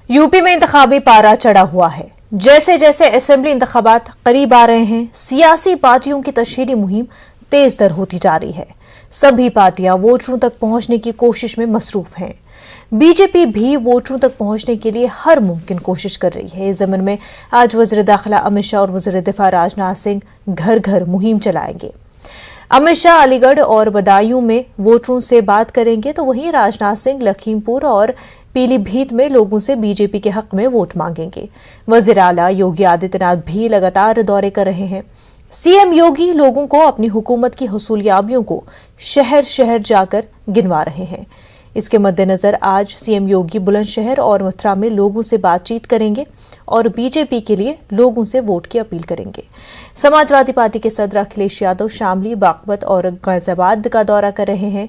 UP में इंतखाबी पारा चढ़ा हुआ है। जैसे जैसे असेंबली इंतखाबात करीब आ रहे हैं, सियासी पार्टियों की तशहीरी मुहिम तेज तर होती जा रही है। सभी पार्टियां वोटरों तक पहुंचने की कोशिश में मसरूफ हैं। बीजेपी भी वोटरों तक पहुंचने के लिए हर मुमकिन कोशिश कर रही है। इस ज़मीन में आज वज़ीर दाखिला अमित शाह और वज़ीर दिफा राजनाथ सिंह घर घर मुहिम चलाएंगे। अमित शाह अलीगढ़ और बदायूं में वोटरों से बात करेंगे, तो वहीं राजनाथ सिंह लखीमपुर और पीलीभीत में लोगों से बीजेपी के हक में वोट मांगेंगे। वज़ीर आला योगी आदित्यनाथ भी लगातार दौरे कर रहे हैं। सीएम योगी लोगों को अपनी हुकूमत की हुसूलियाबियों को शहर शहर जाकर गिनवा रहे हैं। इसके मद्देनजर आज सीएम योगी बुलंदशहर और मथुरा में लोगों से बातचीत करेंगे और बीजेपी के लिए लोगों से वोट की अपील करेंगे। समाजवादी पार्टी के सदर अखिलेश यादव शामली, बागपत और गाजियाबाद का दौरा कर रहे हैं।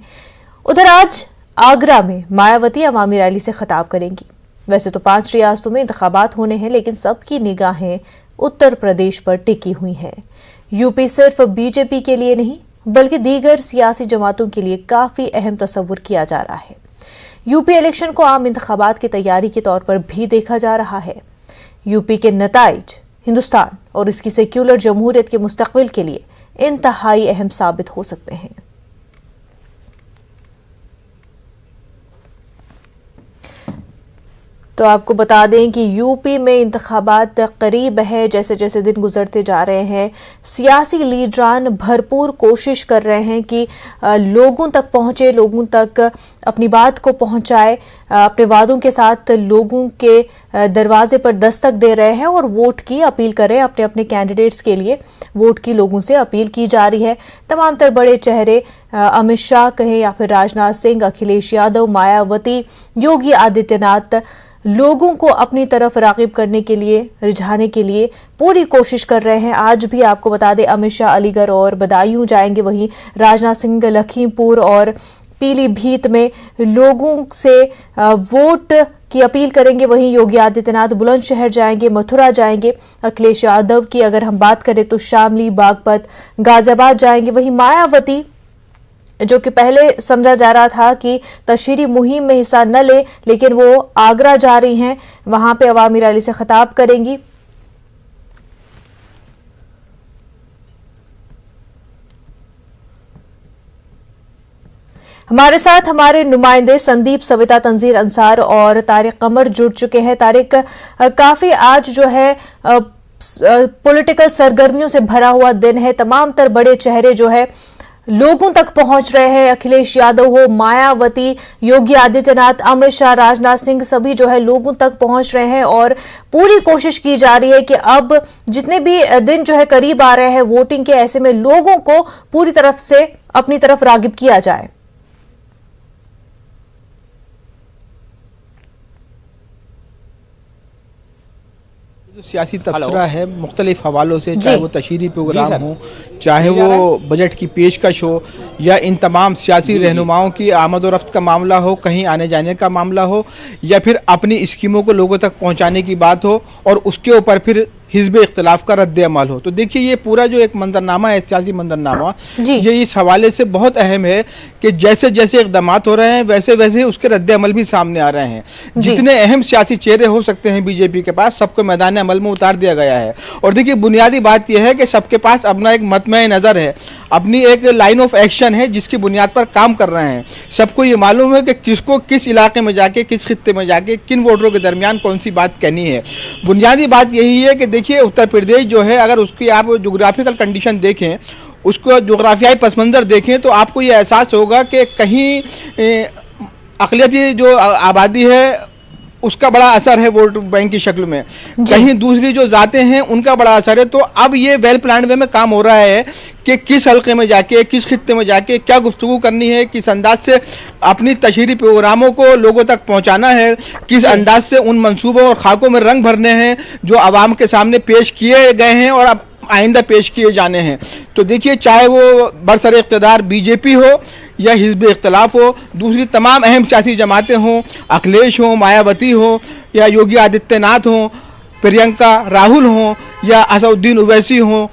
उधर आज आगरा में मायावती अवामी रैली से खिताब करेंगी। वैसे तो 5 रियासतों में इंतखाबात होने हैं, लेकिन सबकी निगाहें उत्तर प्रदेश पर टिकी हुई हैं। यूपी सिर्फ बीजेपी के लिए नहीं, बल्कि दीगर सियासी जमातों के लिए काफी अहम तस्वुर किया जा रहा है। यूपी इलेक्शन को आम इंतखाबात की तैयारी के तौर पर भी देखा जा रहा है। यूपी के नताइज हिंदुस्तान और इसकी सेक्युलर जमहूरियत के मुस्तकबिल के लिए इंतहाई अहम साबित हो सकते हैं। तो आपको बता दें कि यूपी में इंतखाबात करीब है। जैसे जैसे दिन गुजरते जा रहे हैं, सियासी लीडरान भरपूर कोशिश कर रहे हैं कि लोगों तक पहुंचे, लोगों तक अपनी बात को पहुंचाए, अपने वादों के साथ लोगों के दरवाजे पर दस्तक दे रहे हैं और वोट की अपील कर रहे हैं। अपने अपने कैंडिडेट्स के लिए वोट की लोगों से अपील की जा रही है। तमाम तर बड़े चेहरे, अमित शाह कहें या फिर राजनाथ सिंह, अखिलेश यादव, मायावती, योगी आदित्यनाथ, लोगों को अपनी तरफ राग़िब करने के लिए, रिझाने के लिए पूरी कोशिश कर रहे हैं। आज भी आपको बता दें, अमित शाह अलीगढ़ और बदायूं जाएंगे, वहीं राजनाथ सिंह लखीमपुर और पीलीभीत में लोगों से वोट की अपील करेंगे। वहीं योगी आदित्यनाथ बुलंदशहर जाएंगे, मथुरा जाएंगे। अखिलेश यादव की अगर हम बात करें तो शामली, बागपत, गाजियाबाद जाएंगे। वहीं मायावती, जो कि पहले समझा जा रहा था कि तशहीरी मुहिम में हिस्सा न ले, लेकिन वो आगरा जा रही हैं, वहां पे अवामी रैली से खिताब करेंगी। हमारे साथ हमारे नुमाइंदे संदीप, सविता, तंजीर अंसार और तारिक कमर जुड़ चुके हैं। तारिक, काफी आज जो है पॉलिटिकल सरगर्मियों से भरा हुआ दिन है। तमाम तर बड़े चेहरे जो है लोगों तक पहुंच रहे हैं। अखिलेश यादव हो, मायावती, योगी आदित्यनाथ, अमित शाह, राजनाथ सिंह, सभी जो है लोगों तक पहुंच रहे हैं और पूरी कोशिश की जा रही है कि अब जितने भी दिन जो है करीब आ रहे हैं वोटिंग के, ऐसे में लोगों को पूरी तरफ से अपनी तरफ राग़िब किया जाए। जो सियासी तबसरा है मुख्तलिफ हवालों से, चाहे वो तशहीरी प्रोग्राम हो, चाहे वो बजट की पेशकश हो, या इन तमाम सियासी रहनुमाओं की आमद और रफ्त का मामला हो, कहीं आने जाने का मामला हो, या फिर अपनी स्कीमों को लोगों तक पहुंचाने की बात हो और उसके ऊपर फिर हिज़्ब इख्तिलाफ का रद्द अमल हो। तो देखिए, ये पूरा जो एक मंजरनामा है, सियासी मंजरनामा, ये इस हवाले से बहुत अहम है कि जैसे जैसे इक़दामात हो रहे हैं वैसे वैसे उसके रद्द अमल भी सामने आ रहे हैं। जितने अहम सियासी चेहरे हो सकते हैं बीजेपी के पास, सबको मैदान अमल में उतार दिया गया है। और देखिए, बुनियादी बात यह है कि सबके पास अपना एक मतमे नज़र है, अपनी एक लाइन ऑफ एक्शन है जिसकी बुनियाद पर काम कर रहे हैं। सबको ये मालूम है कि किसको किस इलाके में जाके, किस खित्ते में जाके, किन वोटरों के दरमियान कौन सी बात कहनी है। बुनियादी बात यही है कि देखिए, उत्तर प्रदेश जो है, अगर उसकी आप जोग्राफिकल कंडीशन देखें, उसको जोग्राफियाई पस मंज़र देखें, तो आपको ये एहसास होगा कि कहीं अक़लियती जो आबादी है उसका बड़ा असर है वोट बैंक की शक्ल में, कहीं दूसरी जो जातें हैं उनका बड़ा असर है। तो अब ये वेल प्लान वे में काम हो रहा है कि किस हल्के में जाके, किस खित्ते में जाके क्या गुफ्तगू करनी है, किस अंदाज से अपनी तशहीरी प्रोग्रामों को लोगों तक पहुंचाना है, किस अंदाज से उन मंसूबों और खाकों में रंग भरने हैं जो आवाम के सामने पेश किए गए हैं और अब आइंदा पेश किए जाने हैं। तो देखिए, चाहे वो बरसर इक़्तिदार बीजेपी हो या हिज़्ब इख्तिलाफ हो, दूसरी तमाम अहम सियासी जमातें हों, अखिलेश हो, मायावती हो, या योगी आदित्यनाथ हों, प्रियंका राहुल हों, या असदुद्दीन ओवैसी हों,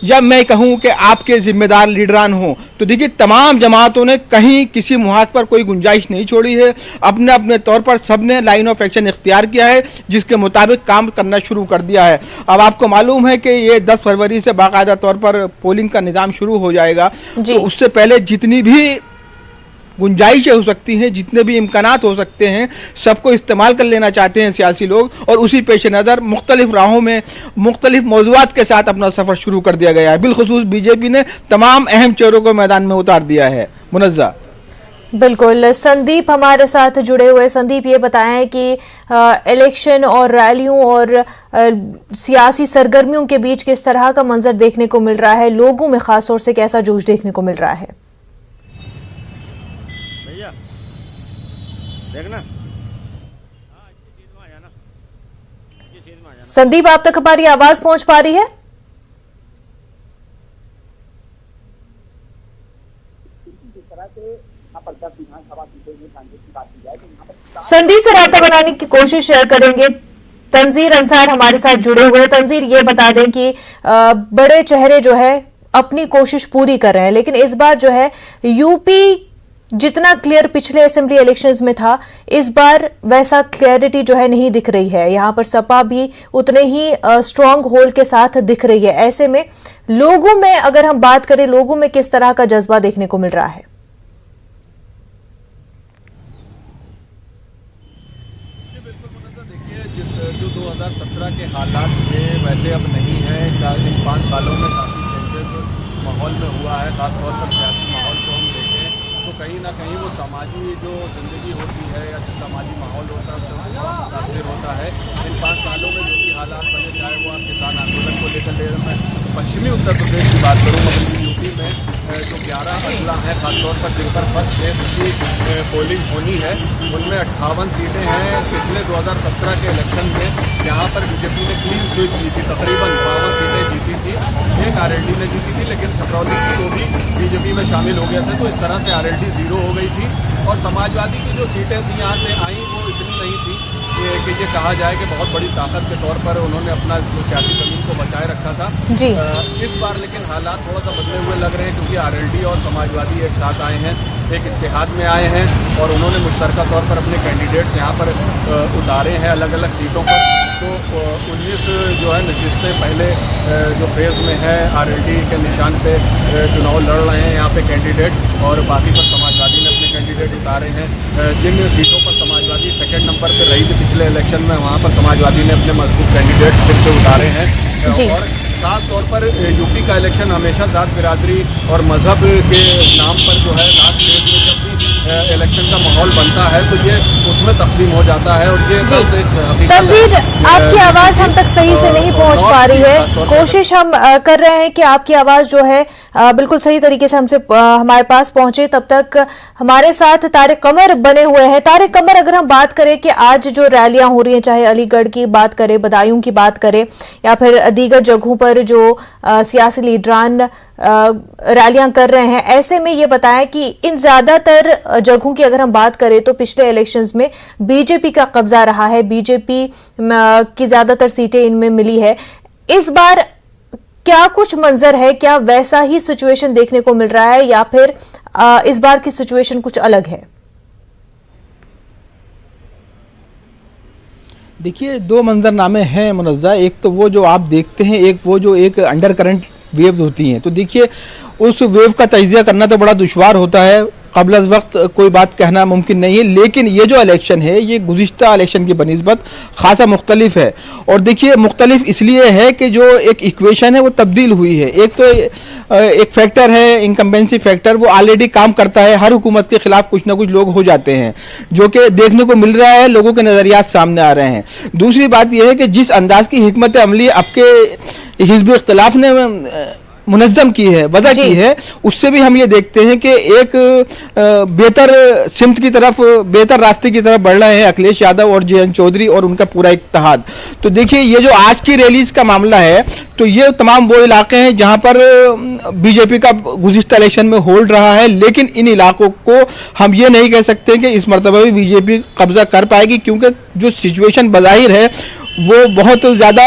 या मैं कहूं कि आपके जिम्मेदार लीडरान हों, तो देखिए तमाम जमातों ने कहीं किसी मुहाद पर कोई गुंजाइश नहीं छोड़ी है। अपने अपने तौर पर सबने लाइन ऑफ एक्शन इख्तियार किया है, जिसके मुताबिक काम करना शुरू कर दिया है। अब आपको मालूम है कि ये 10 फरवरी से बाकायदा तौर पर पोलिंग का निज़ाम शुरू हो जाएगा, तो उससे पहले जितनी भी गुंजाइशें हो सकती हैं, जितने भी इम्कानात हो सकते हैं, सबको इस्तेमाल कर लेना चाहते हैं सियासी लोग, और उसी पेश नज़र मुख्तलिफ राहों में मुख्तलिफ मौज़ूआत के साथ अपना सफ़र शुरू कर दिया गया है। बिलखुसूस बीजेपी ने तमाम अहम चेहरों को मैदान में उतार दिया है। मुनज़्ज़ा। बिल्कुल, संदीप हमारे साथ जुड़े हुए। संदीप, ये बताएं कि इलेक्शन और रैलियों और सियासी सरगर्मियों के बीच किस तरह का मंजर देखने को मिल रहा है, लोगों में खासतौर से कैसा जोश देखने को मिल रहा है? देखना संदीप, आप तक हमारी आवाज पहुंच पा रही है? संदीप से रास्ता बनाने की कोशिश करेंगे। तंजीर अंसार हमारे साथ जुड़े हुए। तंजीर, ये बता दें कि बड़े चेहरे जो है अपनी कोशिश पूरी कर रहे हैं, लेकिन इस बार जो है यूपी जितना क्लियर पिछले असेंबली इलेक्शंस में था, इस बार वैसा क्लैरिटी जो है नहीं दिख रही है। यहां पर सपा भी उतने ही स्ट्रांग होल्ड के साथ दिख रही है। ऐसे में लोगों में अगर हम बात करें, लोगों में किस तरह का जज्बा देखने को मिल रहा है? देखिए, जो 2017 के हालात थे वैसे अब नहीं है। इन 5 सालों में काफ़ी चेंजेस माहौल में हुआ है। खासतौर पर सियासी माहौल को हम देखें तो कहीं ना कहीं वो समाजी जो ज़िंदगी होती है या जो समाजी माहौल होता है उससे बहुत मुतासिर होता है। इन 5 सालों में जो भी हालात बने, चाहे वो आप किसान आंदोलन को लेकर ले रहे हैं, पश्चिमी उत्तर प्रदेश की बात करूँ, मगर यूपी में जो 11 अजला हैं खासतौर पर जिन पर फर्स्ट फेज की पोलिंग होनी है, उनमें 58 सीटें हैं। पिछले 2017 के इलेक्शन में यहाँ पर बीजेपी ने क्लीन स्वीप की थी, तकरीबन 52 सीटें जीती थी। एक आरएलडी ने जीती थी, लेकिन सत्रौली की वो भी बीजेपी में शामिल हो गया था, तो इस तरह से आरएलडी 0 हो गई थी। और समाजवादी की जो सीटें थी यहाँ से आई, वो इतनी नहीं थी कि ये कहा जाए कि बहुत बड़ी ताकत के तौर पर उन्होंने अपना जो सियासी जमीन को बचाए रखा था। जी। इस बार लेकिन हालात थोड़ा सा बदले हुए लग रहे हैं, क्योंकि आरएलडी और समाजवादी एक साथ आए हैं, एक इत्तेहाद में आए हैं, और उन्होंने मुश्तरका तौर पर अपने कैंडिडेट्स यहाँ पर उतारे हैं अलग अलग सीटों पर। तो 19 जो है नशिस्तें पहले जो फेज़ में है आरएलडी के निशान पे चुनाव लड़ रहे हैं यहाँ पे कैंडिडेट, और बाकी पर समाजवादी ने अपने कैंडिडेट उतारे हैं। जिन सीटों पर समाजवादी सेकंड नंबर पे रही थी पिछले इलेक्शन में, वहाँ पर समाजवादी ने अपने मजबूत कैंडिडेट फिर से उतारे हैं। और खास तौर पर यूपी का इलेक्शन हमेशा जात बिरादरी और मजहब के नाम पर जो है लास्ट फेज में जब भी इलेक्शन का माहौल बनता है तो ये उसमें तकसीम हो जाता है। और ये तंजीर, आपकी आवाज हम तक सही से नहीं पहुंच पा रही है। कोशिश हम कर रहे हैं कि आपकी आवाज जो है बिल्कुल सही तरीके से हमसे हमारे पास पहुंचे। तब तक हमारे साथ तारिक कमर बने हुए हैं। तारिक कमर, अगर हम बात करें कि आज जो रैलियां हो रही हैं, चाहे अलीगढ़ की बात करें, बदायूं की बात करें, या फिर दीगर जगहों पर जो सियासी लीडरान रैलियां कर रहे हैं, ऐसे में ये बताएं कि इन ज्यादातर जगहों की अगर हम बात करें तो पिछले इलेक्शंस में बीजेपी का कब्जा रहा है, बीजेपी की ज्यादातर सीटें इनमें मिली है। इस बार क्या कुछ मंजर है, क्या वैसा ही सिचुएशन देखने को मिल रहा है, या फिर इस बार की सिचुएशन कुछ अलग है? देखिए, 2 मंजरनामे हैं मुनज़्ज़ा। एक तो वो जो आप देखते हैं, एक वो जो एक अंडर करंट वेव्स होती हैं। तो देखिए, उस वेव का तजिया करना तो बड़ा दुश्वार होता है, क़ब्ल अज़ वक्त कोई बात कहना मुमकिन नहीं है। लेकिन ये जो इलेक्शन है, ये गुज़िश्ता इलेक्शन की बनिस्बत खासा मुख्तलिफ है। और देखिए, मुख्तलिफ इसलिए है कि जो एक इक्वेशन है वो तब्दील हुई है। एक तो एक फैक्टर है इनकम्बेंसी फैक्टर, वो ऑलरेडी काम करता है। हर हुकूमत के खिलाफ कुछ ना कुछ लोग हो जाते हैं, जो कि देखने को मिल रहा है, लोगों के नज़रियात सामने आ रहे हैं। दूसरी बात यह है कि जिस अंदाज की हिकमत अमली आपके हिज़्ब इख्तिलाफ ने मुनज़्ज़म की है, वजह की है, उससे भी हम ये देखते हैं कि एक बेहतर सिमत की तरफ, बेहतर रास्ते की तरफ बढ़ रहे हैं अखिलेश यादव और जयंत चौधरी और उनका पूरा इत्तेहाद। तो देखिए, ये जो आज की रैलीज का मामला है, तो ये तमाम वो इलाके हैं जहां पर बीजेपी का गुज़िश्ता इलेक्शन में होल्ड रहा है। लेकिन इन इलाकों को हम ये नहीं कह सकते कि इस मरतबा भी बीजेपी कब्जा कर पाएगी, क्योंकि जो सिचुएशन बज़ाहिर है वो बहुत ज़्यादा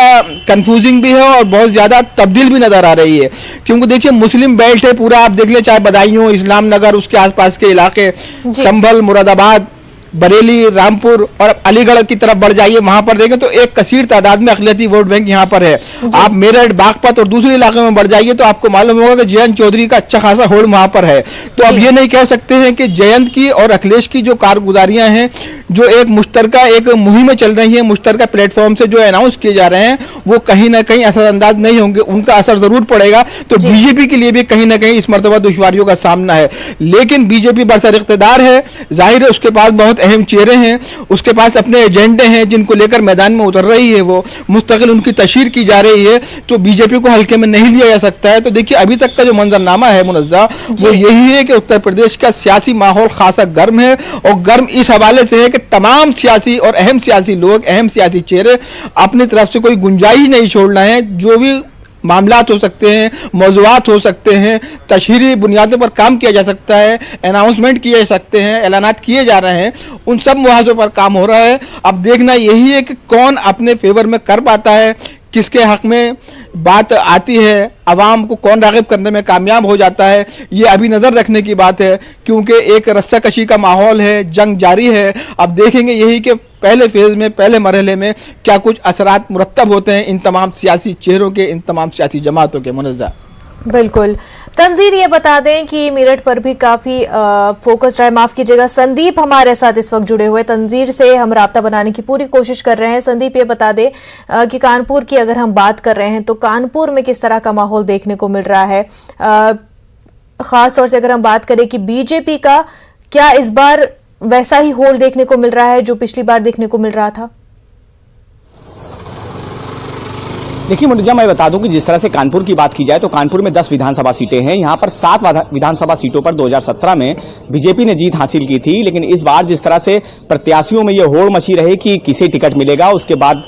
कंफ्यूजिंग भी है और बहुत ज़्यादा तब्दील भी नज़र आ रही है। क्योंकि देखिए मुस्लिम बेल्ट है पूरा, आप देख ले, चाहे बदायूं, इस्लाम नगर, उसके आसपास के इलाके, संभल, मुरादाबाद, बरेली, रामपुर और अलीगढ़ की तरफ बढ़ जाइए, वहां पर देखें तो एक कसीर तादाद में अक़लियती वोट बैंक यहाँ पर है। आप मेरठ, बागपत और दूसरे इलाके में बढ़ जाइए तो आपको मालूम होगा कि जयंत चौधरी का अच्छा खासा होल्ड वहां पर है। तो अब ये नहीं कह सकते हैं कि जयंत की और अखिलेश की जो कारगुजारियां हैं, जो एक मुश्तरका एक मुहिमें चल रही है, मुश्तरका प्लेटफॉर्म से जो अनाउंस किए जा रहे हैं, वो कहीं ना कहीं असरअंदाज नहीं होंगे, उनका असर जरूर पड़ेगा। तो बीजेपी के लिए भी कहीं ना कहीं इस मरतबा दुश्वारियों का सामना है। लेकिन बीजेपी बरसर इख्तिदार है, जाहिर है उसके पास बहुत अहम चेहरे हैं, उसके पास अपने एजेंडे हैं जिनको लेकर मैदान में उतर रही है, वो मुस्तकिल उनकी तशहीर की जा रही है। तो बीजेपी को हल्के में नहीं लिया जा सकता है। तो देखिए अभी तक का जो मंजरनामा है मुनज़्ज़ा, वो यही है कि उत्तर प्रदेश का सियासी माहौल खासा गर्म है, और गर्म इस हवाले से है कि तमाम सियासी और अहम सियासी लोग, अहम सियासी चेहरे अपनी तरफ से कोई गुंजाइश नहीं छोड़ना है। जो भी मामलात हो सकते हैं, मौज़ूआत हो सकते हैं, तशहीरी बुनियादों पर काम किया जा सकता है, अनाउंसमेंट किए जा सकते हैं, ऐलानात किए जा रहे हैं, उन सब मुहाज़ों पर काम हो रहा है। अब देखना यही है कि कौन अपने फेवर में कर पाता है, किसके हक में बात आती है, अवाम को कौन राग़िब करने में कामयाब हो जाता है, ये अभी नज़र रखने की बात है। क्योंकि एक रस्साकशी का माहौल है, जंग जारी है। अब देखेंगे यही कि पहले फेज में, पहले मरहले में क्या कुछ असरात मुरत्तब होते हैं इन तमाम सियासी चेहरों के, इन तमाम सियासी जमातों के। मुनज़्ज़ा बिल्कुल। तंजीर ये बता दें कि मेरठ पर भी काफी फोकस्ड है। माफ कीजिएगा, संदीप हमारे साथ इस वक्त जुड़े हुए, तंजीर से हम राब्ता बनाने की पूरी कोशिश कर रहे हैं। संदीप ये बता दें कि कानपुर की अगर हम बात कर रहे हैं तो कानपुर में किस तरह का माहौल देखने को मिल रहा है, खास तौर से अगर हम बात करें कि बीजेपी का क्या इस बार वैसा ही होल्ड देखने को मिल रहा है जो पिछली बार देखने को मिल रहा था? देखिए मुनज़्ज़ा, मैं बता दूं कि जिस तरह से कानपुर की बात की जाए तो कानपुर में 10 विधानसभा सीटें हैं। यहां पर 7 विधानसभा सीटों पर 2017 में बीजेपी ने जीत हासिल की थी। लेकिन इस बार जिस तरह से प्रत्याशियों में ये होड़ मची रहे कि किसे टिकट मिलेगा, उसके बाद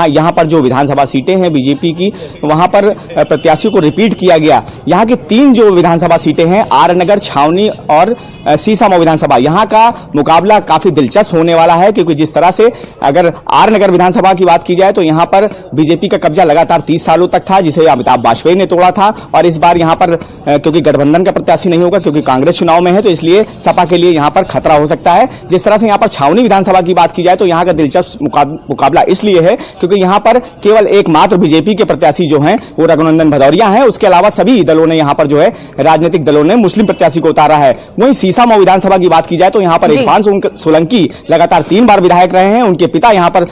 यहां पर जो विधानसभा सीटें हैं बीजेपी की, वहां पर प्रत्याशियों को रिपीट किया गया। यहाँ की 3 जो विधानसभा सीटें हैं, आर नगर, छावनी और सीसामऊ विधानसभा, यहाँ का मुकाबला काफी दिलचस्प होने वाला है। क्योंकि जिस तरह से अगर आर नगर विधानसभा की बात की जाए तो यहाँ पर बीजेपी का कब्जा लगातार 30 सालों तक था, जिसे अमिताभ वाजपेयी ने तोड़ा था। और इस बार यहाँ पर क्योंकि गठबंधन का प्रत्याशी नहीं होगा, क्योंकि कांग्रेस चुनाव में है, तो इसलिए सपा के लिए यहाँ पर खतरा हो सकता है। जिस तरह से यहाँ पर छावनी विधानसभा की बात की जाए तो यहाँ का दिलचस्प मुकाबला इसलिए है क्योंकि यहाँ पर केवल एकमात्र बीजेपी के प्रत्याशी जो हैं वो रघुनंदन भदौरिया हैं। उसके अलावा सभी दलों ने यहाँ पर जो है, राजनीतिक दलों ने मुस्लिम प्रत्याशी को उतारा है। वहीं सीसामऊ विधानसभा की बात की जाए तो यहाँ पर इरफान सोलंकी लगातार 3 बार विधायक रहे हैं। उनके पिता यहाँ पर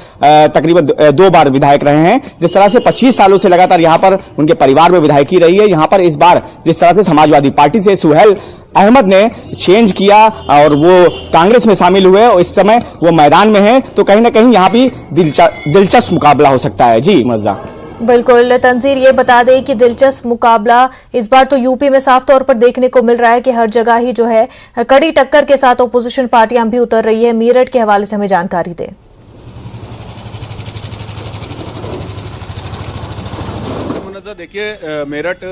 तकरीबन 2 बार विधायक रहे हैं। जिस तरह से 25 सालों से लगातार यहाँ पर उनके परिवार में विधायकी रही है। यहाँ पर इस बार जिस तरह से समाजवादी पार्टी से सुहेल अहमद ने चेंज किया और वो कांग्रेस में शामिल हुए और इस समय वो मैदान में है, तो कहीं ना कहीं यहाँ भी दिलचस्प मुकाबला हो सकता है। जी मुनज़्ज़ा। बिल्कुल। तंजीर ये बता दें कि दिलचस्प मुकाबला इस बार तो यूपी में साफ तौर पर देखने को मिल रहा है कि हर जगह ही जो है कड़ी टक्कर के साथ ओपोजिशन पार्टियां भी उतर रही है। मेरठ के हवाले से हमें जानकारी दें। देखिए मेरठ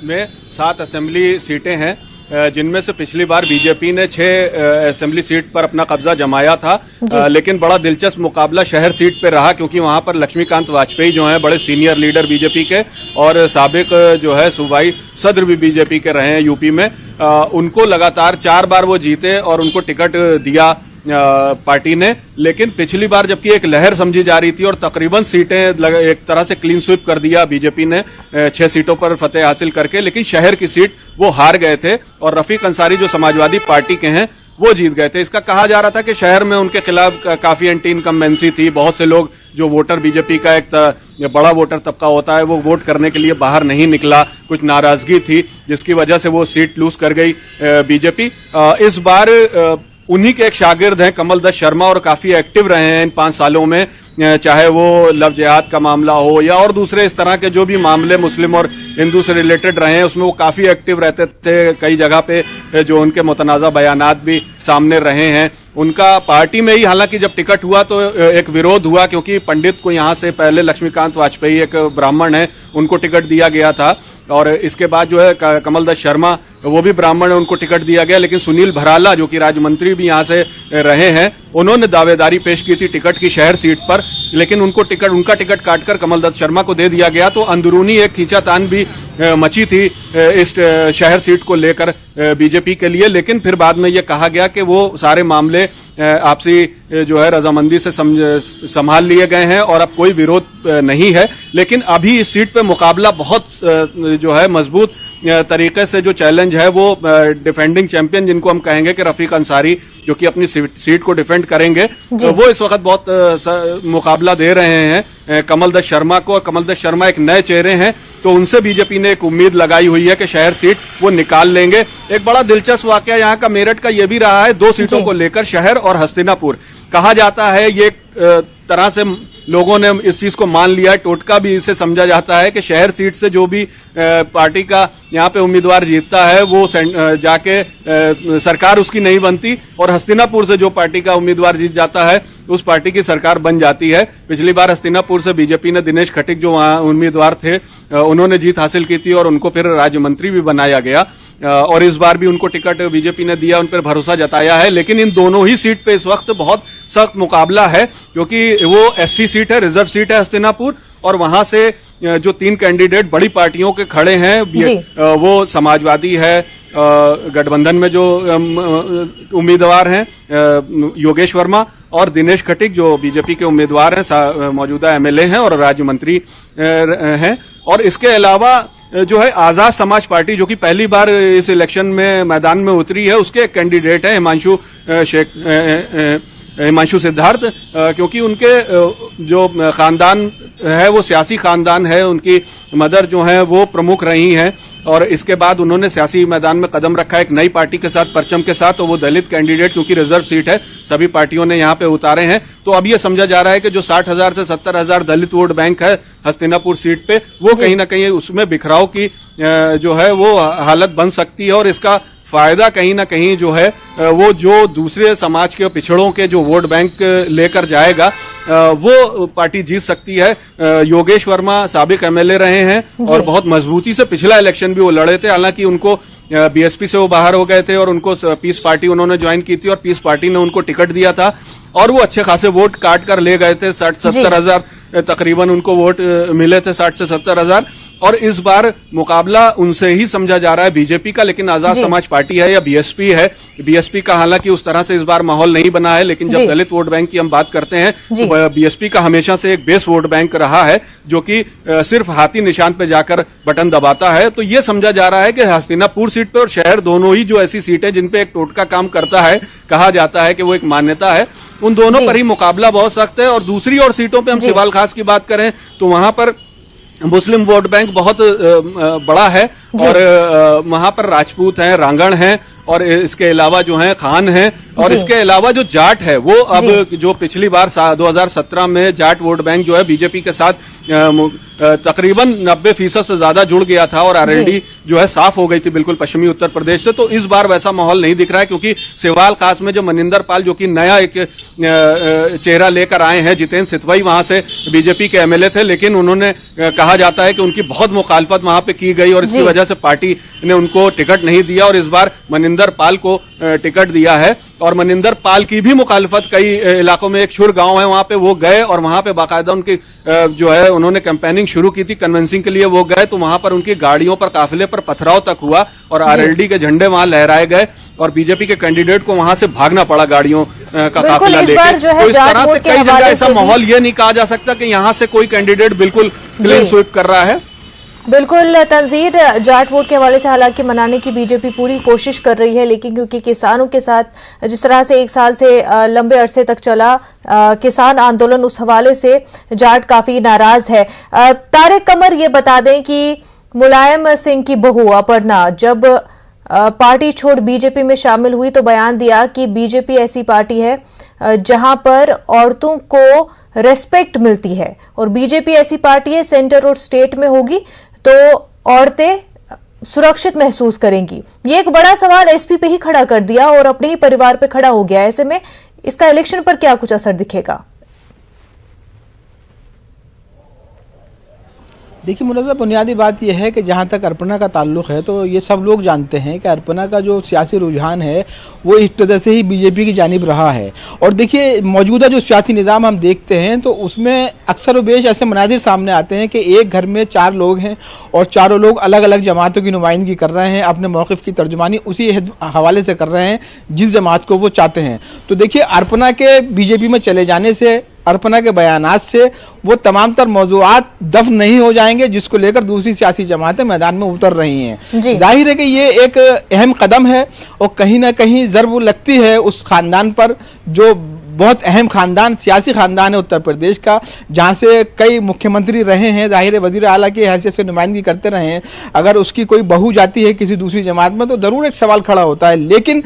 में 7 असेंबली सीटें हैं, जिनमें से पिछली बार बीजेपी ने 6 असेंबली सीट पर अपना कब्जा जमाया था। लेकिन बड़ा दिलचस्प मुकाबला शहर सीट पे रहा, क्योंकि वहां पर लक्ष्मीकांत वाजपेयी जो हैं बड़े सीनियर लीडर बीजेपी के, और साबिक जो है सूबाई सदर भी बीजेपी के रहे हैं यूपी में। उनको लगातार 4 बार वो जीते और उनको टिकट दिया पार्टी ने। लेकिन पिछली बार जबकि एक लहर समझी जा रही थी और तकरीबन सीटें एक तरह से क्लीन स्वीप कर दिया बीजेपी ने 6 सीटों पर फतेह हासिल करके, लेकिन शहर की सीट वो हार गए थे और रफीक अंसारी जो समाजवादी पार्टी के हैं वो जीत गए थे। इसका कहा जा रहा था कि शहर में उनके खिलाफ काफी एंटी इनकम्बेंसी थी। बहुत से लोग जो वोटर बीजेपी का एक बड़ा वोटर तबका होता है वो वोट करने के लिए बाहर नहीं निकला, कुछ नाराजगी थी जिसकी वजह से वो सीट लूज कर गई बीजेपी। इस बार उन्हीं के एक शागिर्द हैं कमल दत्त शर्मा, और काफी एक्टिव रहे हैं इन 5 सालों में, चाहे वो लव जिहाद का मामला हो या और दूसरे इस तरह के जो भी मामले मुस्लिम और हिंदू से रिलेटेड रहे हैं उसमें वो काफी एक्टिव रहते थे। कई जगह पे जो उनके मुतनाज़ा बयानात भी सामने रहे हैं। उनका पार्टी में ही हालांकि जब टिकट हुआ तो एक विरोध हुआ, क्योंकि पंडित को यहाँ से पहले लक्ष्मीकांत वाजपेयी एक ब्राह्मण है, उनको टिकट दिया गया था और इसके बाद जो है कमल दत्त शर्मा वो भी ब्राह्मण है, उनको टिकट दिया गया। लेकिन सुनील भराला जो कि राज्य मंत्री भी यहाँ से रहे हैं, उन्होंने दावेदारी पेश की थी टिकट की शहर सीट पर, लेकिन उनका टिकट काटकर कमल दत्त शर्मा को दे दिया गया। तो अंदरूनी एक खींचातान भी मची थी इस शहर सीट को लेकर बीजेपी के लिए, लेकिन फिर बाद में ये कहा गया कि वो सारे मामले आपसी जो है रजामंदी से संभाल लिए गए हैं और अब कोई विरोध नहीं है। लेकिन अभी इस सीट पे मुकाबला बहुत जो है मजबूत तरीके से जो चैलेंज है वो डिफेंडिंग चैंपियन जिनको हम कहेंगे कि रफीक अंसारी जो कि अपनी सीट को डिफेंड करेंगे, तो वो इस वक्त बहुत मुकाबला दे रहे हैं कमल दत्त शर्मा को। और कमल दत्त शर्मा एक नए चेहरे हैं, तो उनसे बीजेपी ने एक उम्मीद लगाई हुई है कि शहर सीट वो निकाल लेंगे। एक बड़ा दिलचस्प वाकया यहाँ का मेरठ का ये भी रहा है, 2 सीटों को लेकर, शहर और हस्तिनापुर। कहा जाता है ये तरह से लोगों ने इस चीज को मान लिया है, टोटका भी इसे समझा जाता है कि शहर सीट से जो भी पार्टी का यहाँ पे उम्मीदवार जीतता है वो जाके सरकार उसकी नहीं बनती, और हस्तिनापुर से जो पार्टी का उम्मीदवार जीत जाता है उस पार्टी की सरकार बन जाती है। पिछली बार हस्तिनापुर से बीजेपी ने दिनेश खटीक जो वहां उम्मीदवार थे उन्होंने जीत हासिल की थी और उनको फिर राज्य मंत्री भी बनाया गया, और इस बार भी उनको टिकट बीजेपी ने दिया, उन पर भरोसा जताया है। लेकिन इन दोनों ही सीट पे इस वक्त बहुत सख्त मुकाबला है, क्योंकि वो एससी सीट है, रिजर्व सीट है हस्तिनापुर, और वहां से जो 3 कैंडिडेट बड़ी पार्टियों के खड़े हैं वो समाजवादी है, गठबंधन में जो उम्मीदवार हैं योगेश वर्मा और दिनेश खटीक जो बीजेपी के उम्मीदवार हैं, मौजूदा एमएलए हैं और राज्य मंत्री हैं। और इसके अलावा जो है आजाद समाज पार्टी जो कि पहली बार इस इलेक्शन में मैदान में उतरी है, उसके एक कैंडिडेट है हिमांशु सिद्धार्थ, क्योंकि उनके जो खानदान है वो सियासी खानदान है, उनकी मदर जो है वो प्रमुख रही हैं, और इसके बाद उन्होंने सियासी मैदान में कदम रखा एक नई पार्टी के साथ, परचम के साथ। तो वो दलित कैंडिडेट, क्योंकि रिजर्व सीट है, सभी पार्टियों ने यहाँ पे उतारे हैं। तो अब ये समझा जा रहा है कि जो 60,000 से 70,000 दलित वोट बैंक है हस्तिनापुर सीट पे, वो कहीं ना कहीं उसमें बिखराव की जो है वो हालत बन सकती है, और इसका फायदा कहीं ना कहीं जो है वो जो दूसरे समाज के पिछड़ों के जो वोट बैंक लेकर जाएगा वो पार्टी जीत सकती है। योगेश वर्मा साबिक एमएलए रहे हैं और बहुत मजबूती से पिछला इलेक्शन भी वो लड़े थे, हालांकि उनको बीएसपी से वो बाहर हो गए थे और उनको पीस पार्टी उन्होंने ज्वाइन की थी और पीस पार्टी ने उनको टिकट दिया था और वो अच्छे खासे वोट काट कर ले गए थे, 60-70 हजार तकरीबन उनको वोट मिले थे, 60 से 70 हजार। और इस बार मुकाबला उनसे ही समझा जा रहा है बीजेपी का, लेकिन आजाद समाज पार्टी है या बीएसपी है, बीएसपी का हालांकि उस तरह से इस बार माहौल नहीं बना है, लेकिन जब दलित वोट बैंक की हम बात करते हैं तो बीएसपी का हमेशा से एक बेस वोट बैंक रहा है जो कि सिर्फ हाथी निशान पे जाकर बटन दबाता है। तो ये समझा जा रहा है कि हस्तिनापुर सीट पे और शहर दोनों ही जो ऐसी सीटें जिनपे एक टोटका काम करता है, कहा जाता है कि वो एक मान्यता है, उन दोनों पर ही मुकाबला बहुत सख्त है। और दूसरी और सीटों पे हम सिवाल खास की बात करें तो वहां पर मुस्लिम वोट बैंक बहुत बड़ा है और वहां पर राजपूत हैं, रांगण हैं और इसके अलावा जो है खान हैं और इसके अलावा जो जाट है वो अब जो पिछली बार 2017 में जाट वोट बैंक जो है बीजेपी के साथ तकरीबन 90% से ज्यादा जुड़ गया था और आरएलडी जो है साफ हो गई थी बिल्कुल पश्चिमी उत्तर प्रदेश से। तो इस बार वैसा माहौल नहीं दिख रहा है, क्योंकि सिवाल खास में जो मनिंदर पाल जो कि नया एक चेहरा लेकर आए हैं, जितेंद्र सितवई वहां से बीजेपी के एमएलए थे, लेकिन उन्होंने कहा जाता है कि उनकी बहुत मुखालफत वहां पे की गई और इसकी वजह से पार्टी ने उनको टिकट नहीं दिया और इस बार मनिंदर पाल को टिकट दिया है। और मनिंदर पाल की भी मुखालफत कई इलाकों में, एक शुर गांव है वहां पे वो गए और वहां पे बाकायदा उनकी जो है उन्होंने कैंपेनिंग शुरू की थी, कन्विंसिंग के लिए वो गए, तो वहां पर उनकी गाड़ियों पर काफिले पर पथराव तक हुआ और आरएलडी के झंडे वहां लहराए गए और बीजेपी के कैंडिडेट को वहां से भागना पड़ा गाड़ियों का काफिला लेकर। तो इस तरह से कई जगह ऐसा माहौल ये नहीं कहा जा सकता कि यहाँ से कोई कैंडिडेट बिल्कुल क्लीन स्वीप कर रहा है। बिल्कुल तंजीर, जाट वोट के हवाले से हालांकि मनाने की बीजेपी पूरी कोशिश कर रही है, लेकिन क्योंकि किसानों के साथ जिस तरह से 1 साल से लंबे अरसे तक चला किसान आंदोलन, उस हवाले से जाट काफी नाराज है। तारिक कमर ये बता दें कि मुलायम सिंह की बहू अपर्णा जब पार्टी छोड़ बीजेपी में शामिल हुई तो बयान दिया कि बीजेपी ऐसी पार्टी है जहां पर औरतों को रेस्पेक्ट मिलती है और बीजेपी ऐसी पार्टी है सेंटर और स्टेट में होगी तो औरतें सुरक्षित महसूस करेंगी। ये एक बड़ा सवाल एसपी पे ही खड़ा कर दिया और अपने ही परिवार पे खड़ा हो गया। ऐसे में इसका इलेक्शन पर क्या कुछ असर दिखेगा? देखिए मुनज़्ज़ा, बुनियादी बात यह है कि जहाँ तक अर्पणा का ताल्लुक़ है तो ये सब लोग जानते हैं कि अर्पणा का जो सियासी रुझान है वो इस तरह से ही बीजेपी की जानिब रहा है। और देखिए मौजूदा जो सियासी निज़ाम हम देखते हैं तो उसमें अक्सर बेश ऐसे मनाजिर सामने आते हैं कि एक घर में 4 लोग हैं और चारों लोग अलग अलग जमातों की नुमाइंदगी कर रहे हैं, अपने मौक़िफ़ की तर्जुमानी उसी हवाले से कर रहे हैं जिस जमात को वो चाहते हैं। तो देखिए अर्पणा के बीजेपी में चले जाने से, अर्पणा के बयानात से वो तमाम तर मौज़ूआत दफ़न नहीं हो जाएंगे जिसको लेकर दूसरी सियासी जमातें मैदान में उतर रही हैं। जाहिर है कि ये एक अहम कदम है और कहीं ना कहीं ज़रब लगती है उस ख़ानदान पर जो बहुत अहम ख़ानदान, सियासी ख़ानदान है उत्तर प्रदेश का, जहाँ से कई मुख्यमंत्री रहे हैं, ज़ाहिर वज़ीर आला की हैसियत से नुमाइंदगी करते रहे हैं। अगर उसकी कोई बहू जाती है किसी दूसरी जमात में तो ज़रूर एक सवाल खड़ा होता है। लेकिन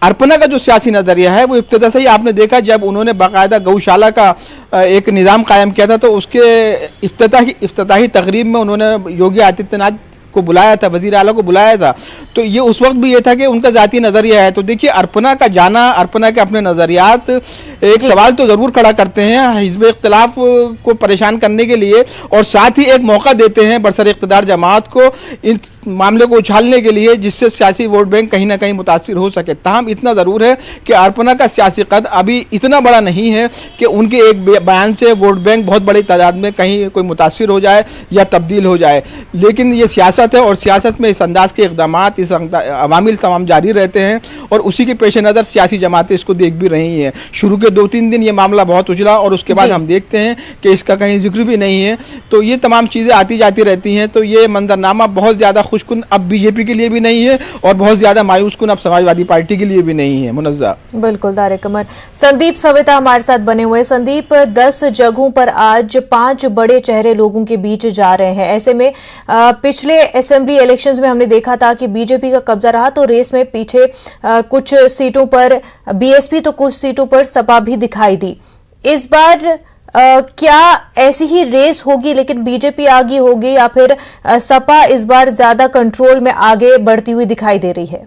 अर्पणा का जो सियासी नज़रिया है वो इब्तिदा से ही आपने देखा, जब उन्होंने बाकायदा गौशाला का एक निज़ाम कायम किया था तो उसके इफ्तिताही तकरीब में उन्होंने योगी आदित्यनाथ को बुलाया था, वज़ीर आला को बुलाया था। तो ये उस वक्त भी ये था कि उनका ज़ाती नज़रिया है। तो देखिए अर्पणा का जाना, अर्पणा के अपने नज़रियात एक सवाल तो ज़रूर खड़ा करते हैं हिज़्ब इख्तिलाफ को परेशान करने के लिए, और साथ ही एक मौका देते हैं बरसर इक़्तिदार जमात को इस मामले को उछालने के लिए जिससे सियासी वोट बैंक कहीं ना कहीं मुतासिर हो सके। ताहम इतना ज़रूर है कि अर्पणा का सियासी कद अभी इतना बड़ा नहीं है कि उनके एक बयान से वोट बैंक बहुत बड़ी तादाद में कहीं कोई मुतासिर हो जाए या तब्दील हो जाए। लेकिन ये सियासत है और सियासत में इस अंदाज के इक़दामात, इस अवामिल तमाम जारी रहते हैं और उसी के पेश नज़र सियासी जमातें इसको देख भी रही हैं। शुरू के 2-3 दिन ये मामला बहुत उछला और उसके बाद हम देखते हैं कि इसका कहीं जिक्र भी नहीं है। तो ये तमाम चीज़ें आती जाती रहती हैं। तो ये मंजरनामा बहुत ज़्यादा खुशकुन अब बीजेपी के लिए भी नहीं है और बहुत ज़्यादा मायूस कुन अब समाजवादी पार्टी के लिए भी नहीं है। मुनज़्ज़ा, बिल्कुल तारिक कमर। संदीप सविता हमारे साथ बने हुए। संदीप, 10 जगहों पर आज 5 बड़े चेहरे लोगों के बीच जा रहे हैं। ऐसे में पिछले असेंबली इलेक्शंस में हमने देखा था कि बीजेपी का कब्जा रहा, तो रेस में पीछे कुछ सीटों पर बीएसपी तो कुछ सीटों पर सपा भी दिखाई दी। इस बार क्या ऐसी ही रेस होगी लेकिन बीजेपी आगे होगी या फिर सपा इस बार ज्यादा कंट्रोल में आगे बढ़ती हुई दिखाई दे रही है?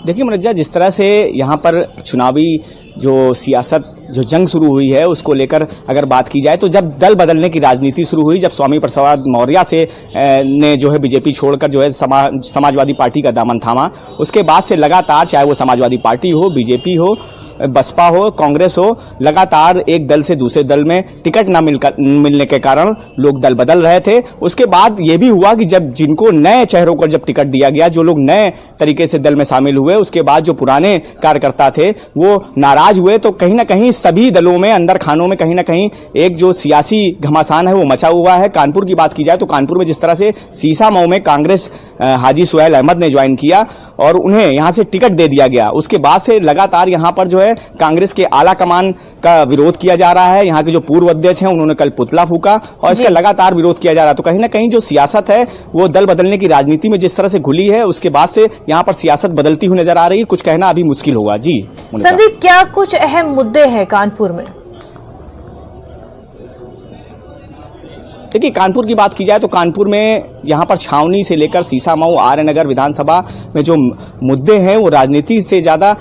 देखिए मुनज़्ज़ा, जिस तरह से यहाँ पर चुनावी जो सियासत, जो जंग शुरू हुई है उसको लेकर अगर बात की जाए तो जब दल बदलने की राजनीति शुरू हुई, जब स्वामी प्रसाद मौर्य से ने जो है बीजेपी छोड़कर जो है समाजवादी पार्टी का दामन थामा, उसके बाद से लगातार चाहे वो समाजवादी पार्टी हो, बीजेपी हो, बसपा हो, कांग्रेस हो, लगातार एक दल से दूसरे दल में टिकट ना मिलने के कारण लोग दल बदल रहे थे। उसके बाद ये भी हुआ कि जब जिनको नए चेहरों को जब टिकट दिया गया, जो लोग नए तरीके से दल में शामिल हुए, उसके बाद जो पुराने कार्यकर्ता थे वो नाराज हुए। तो कहीं ना कहीं सभी दलों में, अंदर खानों में कहीं ना कहीं एक जो सियासी घमासान है वो मचा हुआ है। कानपुर की बात की जाए तो कानपुर में जिस तरह से सीसामऊ में कांग्रेस हाजी सुहेल अहमद ने ज्वाइन किया और उन्हें यहां से टिकट दे दिया गया, उसके बाद से लगातार यहां पर जो है कांग्रेस के आला कमान का विरोध किया जा रहा है। यहां के जो पूर्व अध्यक्ष हैं उन्होंने कल पुतला फूका और इसका लगातार विरोध किया जा रहा है। तो कहीं ना कहीं जो सियासत है वो दल बदलने की राजनीति में जिस तरह से घुली है, उसके बाद से यहां पर सियासत बदलती हुई नजर आ रही है। कुछ कहना अभी मुश्किल होगा। जी संदीप, क्या कुछ अहम मुद्दे हैं कानपुर में? देखिए कानपुर की बात की जाए तो कानपुर में यहाँ पर छावनी से लेकर सीसामऊ, आर्यनगर विधानसभा में जो मुद्दे हैं वो राजनीति से ज़्यादा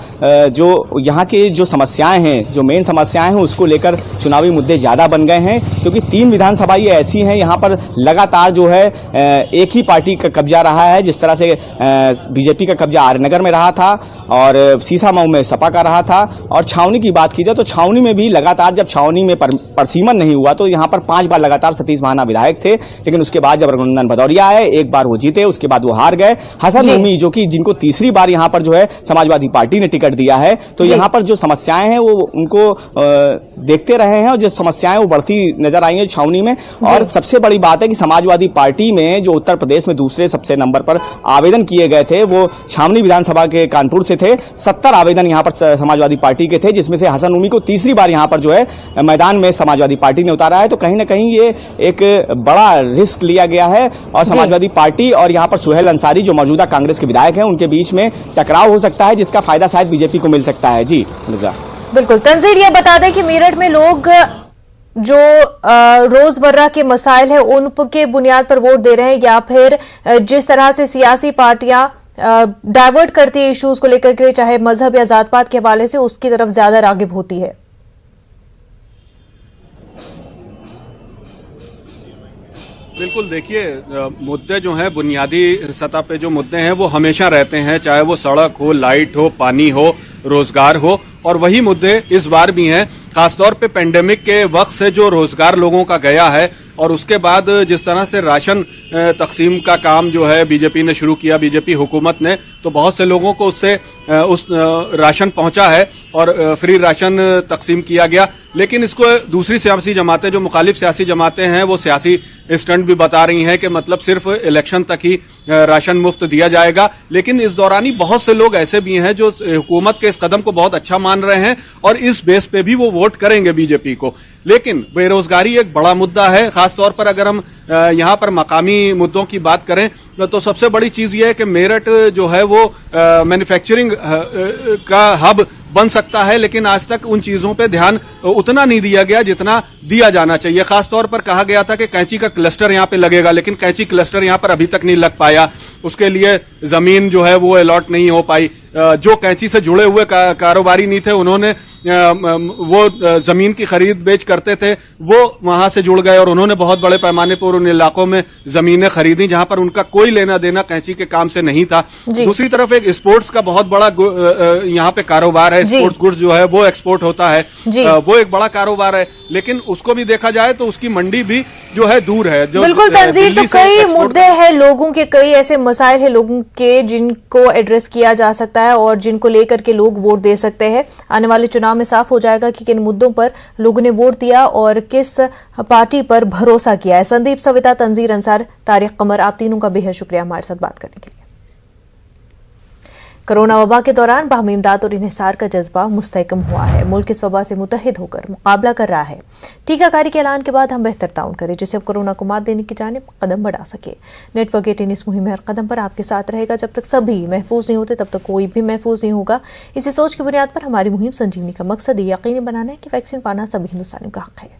जो यहाँ के जो समस्याएं हैं, जो मेन समस्याएं हैं उसको लेकर चुनावी मुद्दे ज़्यादा बन गए हैं। क्योंकि 3 विधानसभा ये ऐसी हैं यहाँ पर लगातार जो है एक ही पार्टी का कब्जा रहा है। जिस तरह से बीजेपी का कब्जा आर्यनगर में रहा था और सीसामऊ में सपा का रहा था। और छावनी की बात की जाए तो छावनी में भी लगातार जब छावनी में परसीमन नहीं हुआ तो यहाँ पर 5 बार लगातार सतीश महाना विधायक थे, लेकिन उसके बाद जब रघुनंदन भदौरिया आए, एक बार वो जीते, उसके बाद वो हार गए। हसन उम्मी जो कि जिनको तीसरी बार यहाँ पर जो है समाजवादी पार्टी ने टिकट दिया है, तो यहाँ पर जो समस्याएं हैं वो उनको देखते रहे हैं और जो समस्याएं वो बढ़ती नजर आई हैं छावनी में। और सबसे बड़ी बात है कि समाजवादी पार्टी में जो उत्तर प्रदेश में दूसरे सबसे नंबर पर आवेदन किए गए थे वो छावनी विधानसभा के कानपुर से थे। 70 आवेदन यहाँ पर समाजवादी पार्टी के थे, जिसमें से हसन उम्मी को तीसरी बार यहाँ पर जो है मैदान में समाजवादी पार्टी ने उतारा है। तो कहीं ना कहीं ये एक बड़ा रिस्क लिया गया है और समाजवादी पार्टी और यहाँ पर सुहेल अंसारी जो मौजूदा कांग्रेस के विधायक हैं उनके बीच में टकराव हो सकता है, जिसका फायदा शायद बीजेपी को मिल सकता है। जी बिल्कुल। तंजीर, ये बता दें कि मेरठ में लोग जो रोजमर्रा के मसाइल है उनके बुनियाद पर वोट दे रहे हैं या फिर जिस तरह से सियासी पार्टियां डाइवर्ट करती है इश्यूज को लेकर के, चाहे मजहब या जात पात के हवाले से, उसकी तरफ ज्यादा रागिब होती है? बिल्कुल, देखिए मुद्दे जो हैं बुनियादी सतह पे जो मुद्दे हैं वो हमेशा रहते हैं, चाहे वो सड़क हो, लाइट हो, पानी हो, रोजगार हो, और वही मुद्दे इस बार भी हैं। खासतौर पे पेंडेमिक के वक्त से जो रोजगार लोगों का गया है और उसके बाद जिस तरह से राशन तकसीम का काम जो है बीजेपी ने शुरू किया, बीजेपी हुकूमत ने, तो बहुत से लोगों को उससे उस राशन पहुंचा है और फ्री राशन तकसीम किया गया। लेकिन इसको दूसरी सियासी जमातें, जो मुखालिफ सियासी जमातें हैं, वो सियासी स्टंट भी बता रही हैं कि मतलब सिर्फ इलेक्शन तक ही राशन मुफ्त दिया जाएगा। लेकिन इस दौरान ही बहुत से लोग ऐसे भी हैं जो हुकूमत के इस कदम को बहुत अच्छा मान रहे हैं और इस बेस पे भी वो वोट करेंगे बीजेपी को। लेकिन बेरोजगारी एक बड़ा मुद्दा है। खासतौर पर अगर हम यहाँ पर मकामी मुद्दों की बात करें तो सबसे बड़ी चीज ये है कि मेरठ जो है वो मैन्युफैक्चरिंग का हब बन सकता है, लेकिन आज तक उन चीजों पे ध्यान उतना नहीं दिया गया जितना दिया जाना चाहिए। खासतौर पर कहा गया था कि कैंची का क्लस्टर यहाँ पे लगेगा, लेकिन कैंची क्लस्टर यहाँ पर अभी तक नहीं लग पाया। उसके लिए जमीन जो है वो अलॉट नहीं हो पाई। जो कैंची से जुड़े हुए कारोबारी नहीं थे, उन्होंने वो जमीन की खरीद बेच करते थे, वो वहां से जुड़ गए और उन्होंने बहुत बड़े पैमाने पर उन इलाकों में जमीनें खरीदी जहां पर उनका कोई लेना देना कैंची के काम से नहीं था। दूसरी तरफ एक स्पोर्ट्स का बहुत बड़ा यहाँ पे कारोबार है। स्पोर्ट्स गुड्स जो है वो एक्सपोर्ट होता है, वो एक बड़ा कारोबार है, लेकिन उसको भी देखा जाए तो उसकी मंडी भी जो है दूर है। जो बिल्कुल तंजीर, तो कई मुद्दे हैं लोगों के, कई ऐसे मसाइल हैं लोगों के जिनको एड्रेस किया जा सकता है और जिनको लेकर के लोग वोट दे सकते हैं। आने वाले चुनाव में साफ हो जाएगा कि किन मुद्दों पर लोगों ने वोट दिया और किस पार्टी पर भरोसा किया है। संदीप, सविता, तंजीर अंसार, तारिक कमर, आप तीनों का बेहद शुक्रिया हमारे साथ बात करने के लिए। कोरोना वबा के दौरान बाहमी इमदाद और इन्हिसार का जज्बा मुस्तहकम हुआ है। मुल्क इस वबा से मुतहिद होकर मुकाबला कर रहा है। टीकाकारी के ऐलान के बाद हम बेहतर ताउन करें जिससे अब कोरोना को मात देने की जानिब कदम बढ़ा सके। नेटवर्क 18 इस मुहिम में हर कदम पर आपके साथ रहेगा। जब तक सभी महफूज नहीं होते तब तक कोई भी महफूज नहीं होगा। इसी सोच की बुनियाद पर हमारी मुहिम संजीवनी का मकसद ये यकीनी बनाना है कि वैक्सीन पाना सभी हिंदुस्तानियों का हक है।